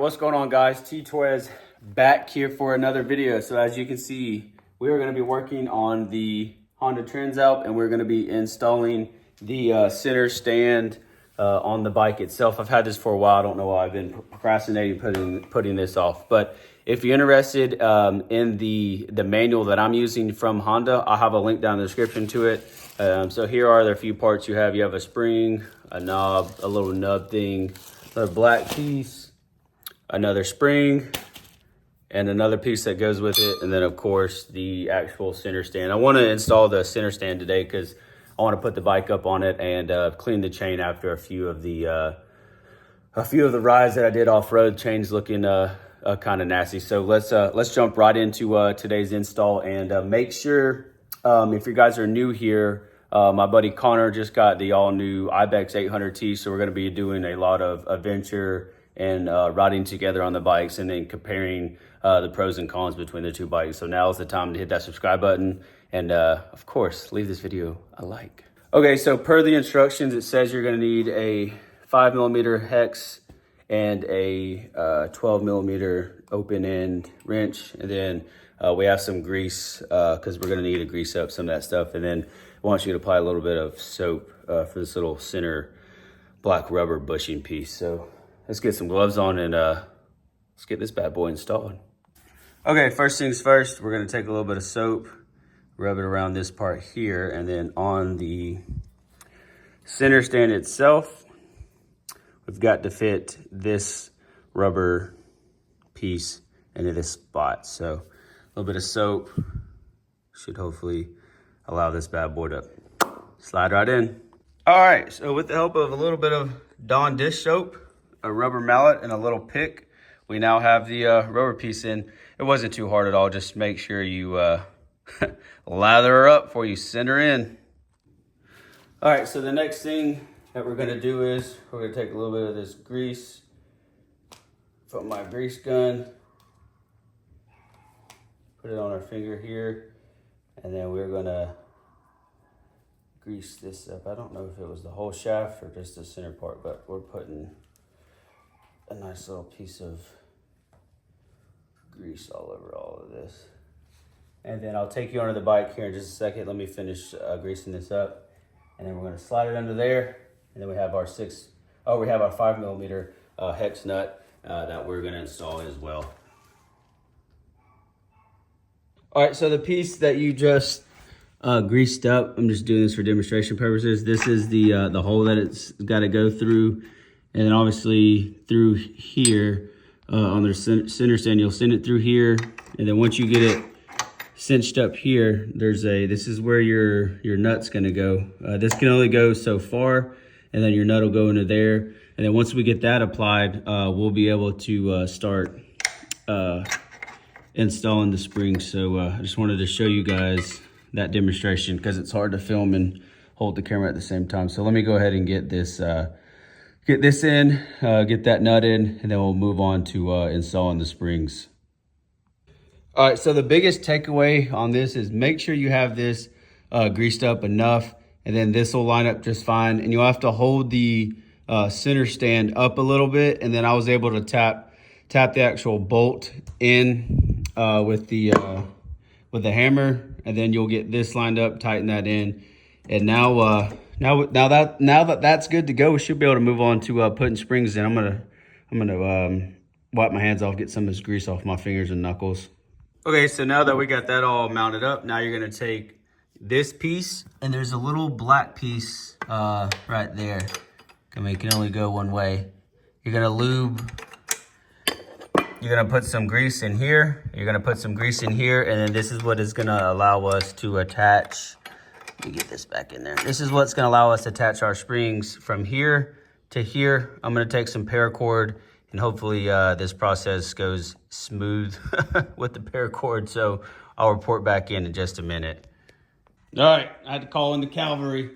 What's going on, guys? T-Twez back here for another video. So as you can see, we are going to be working on the Honda Transalp, and we're going to be installing the center stand on the bike itself. I've had this for a while. I don't know why I've been procrastinating putting this off. But if you're interested in the manual that I'm using from Honda, I'll have a link down in the description to it. So here are the few parts you have. You have a spring, a knob, a little nub thing, another black piece, another spring, and another piece that goes with it, and then of course the actual center stand. I want to install the center stand today because I want to put the bike up on it and clean the chain after a few of the rides that I did off-road. Chain's looking kind of nasty. So let's jump right into today's install, and make sure if you guys are new here, my buddy Connor just got the all-new Ibex 800T, so we're going to be doing a lot of adventure and riding together on the bikes, and then comparing the pros and cons between the two bikes. So now is the time to hit that subscribe button, and of course, leave this video a like. Okay, so per the instructions, it says you're gonna need a 5mm hex and a 12mm open end wrench, and then we have some grease because we're gonna need to grease up some of that stuff, and then I want you to apply a little bit of soap for this little center black rubber bushing piece. So let's get some gloves on and let's get this bad boy installed. Okay, first things first, we're gonna take a little bit of soap, rub it around this part here, and then on the center stand itself, we've got to fit this rubber piece into this spot. So a little bit of soap should hopefully allow this bad boy to slide right in. All right, so with the help of a little bit of Dawn dish soap, a rubber mallet, and a little pick, we now have the rubber piece in. It wasn't too hard at all. Just make sure you lather her up before you send her in. All right, so the next thing that we're gonna do is we're gonna take a little bit of this grease from my grease gun, put it on our finger here, and then we're gonna grease this up. I don't know if it was the whole shaft or just the center part, but we're putting a nice little piece of grease all over all of this. And then I'll take you onto the bike here in just a second. Let me finish greasing this up. And then we're gonna slide it under there. And then we have our 5mm hex nut that we're gonna install as well. All right, so the piece that you just greased up, I'm just doing this for demonstration purposes. This is the hole that it's gotta go through. And then obviously through here on the center stand, you'll send it through here. And then once you get it cinched up here, this is where your nut's gonna go. This can only go so far, and then your nut will go into there. And then once we get that applied, we'll be able to start installing the springs. So I just wanted to show you guys that demonstration because it's hard to film and hold the camera at the same time. So let me go ahead and get this in, get that nut in, and then we'll move on to installing the springs. All right, so the biggest takeaway on this is make sure you have this greased up enough, and then this will line up just fine. And you'll have to hold the center stand up a little bit, and then I was able to tap the actual bolt in with the hammer, and then you'll get this lined up, tighten that in, and now that that's good to go, we should be able to move on to putting springs in. I'm gonna wipe my hands off, get some of this grease off my fingers and knuckles. Okay, so now that we got that all mounted up, now you're gonna take this piece, and there's a little black piece right there. I mean, it can only go one way. You're gonna lube. You're gonna put some grease in here. You're gonna put some grease in here, and then this is what is gonna allow us to attach. Let me get this back in there. This is what's gonna allow us to attach our springs from here to here. I'm gonna take some paracord, and hopefully this process goes smooth with the paracord. So I'll report back in just a minute. All right, I had to call in the cavalry.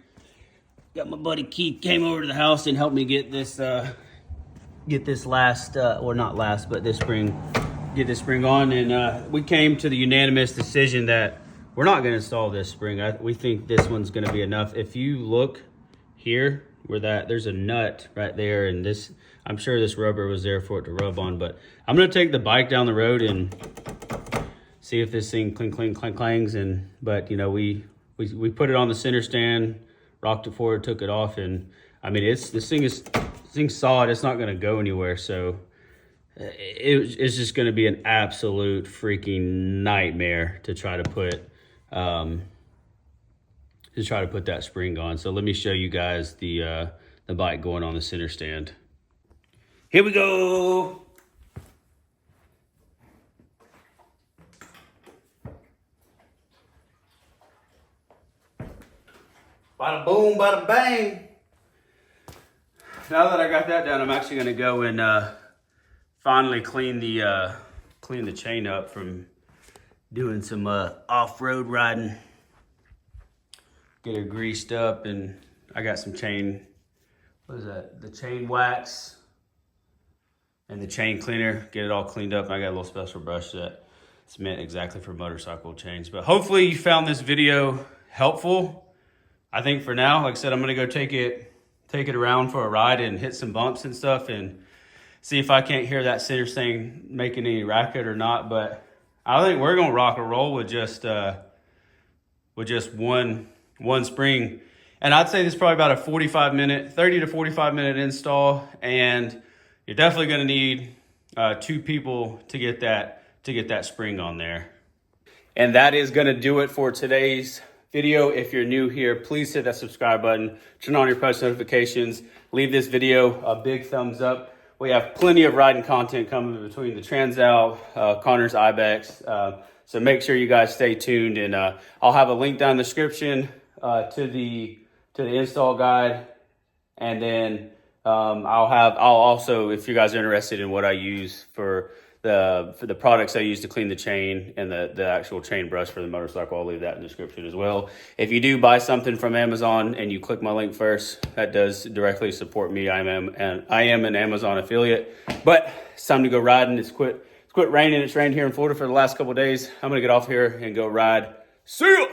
Got my buddy Keith came over to the house and helped me get this last, or not last, but this spring, get this spring on. And we came to the unanimous decision that we're not gonna install this spring. We think this one's gonna be enough. If you look here, where there's a nut right there, and this, I'm sure this rubber was there for it to rub on, but I'm gonna take the bike down the road and see if this thing clangs. And but you know, we put it on the center stand, rocked it forward, took it off, and I mean, this thing's solid. It's not gonna go anywhere. So it's just gonna be an absolute freaking nightmare to try to put that spring on. So let me show you guys the bike going on the center stand. Here we go. Bada boom, bada bang. Now that I got that done, I'm actually gonna go and finally clean the chain up from doing some off-road riding. Get her greased up, and I got some chain, what is that? The chain wax and the chain cleaner. Get it all cleaned up. I got a little special brush that's meant exactly for motorcycle chains. But hopefully you found this video helpful. I think for now, like I said, I'm gonna go take it around for a ride and hit some bumps and stuff and see if I can't hear that center thing making any racket or not. But I think we're gonna rock and roll with just one spring. And I'd say this is probably about a 30 to 45 minute install, and you're definitely gonna need 2 people to get that spring on there. And that is gonna do it for today's video. If you're new here, please hit that subscribe button, turn on your post notifications, leave this video a big thumbs up. We have plenty of riding content coming between the Transalp, Connor's Ibex, so make sure you guys stay tuned, and I'll have a link down in the description to the install guide, and then I'll also, if you guys are interested in what I use for the products I use to clean the chain and the actual chain brush for the motorcycle, I'll leave that in the description as well. If you do buy something from Amazon and you click my link first, that does directly support me. I am an Amazon affiliate. But it's time to go riding. It's quit raining. It's rained here in Florida for the last couple of days. I'm gonna get off here and go ride. See ya!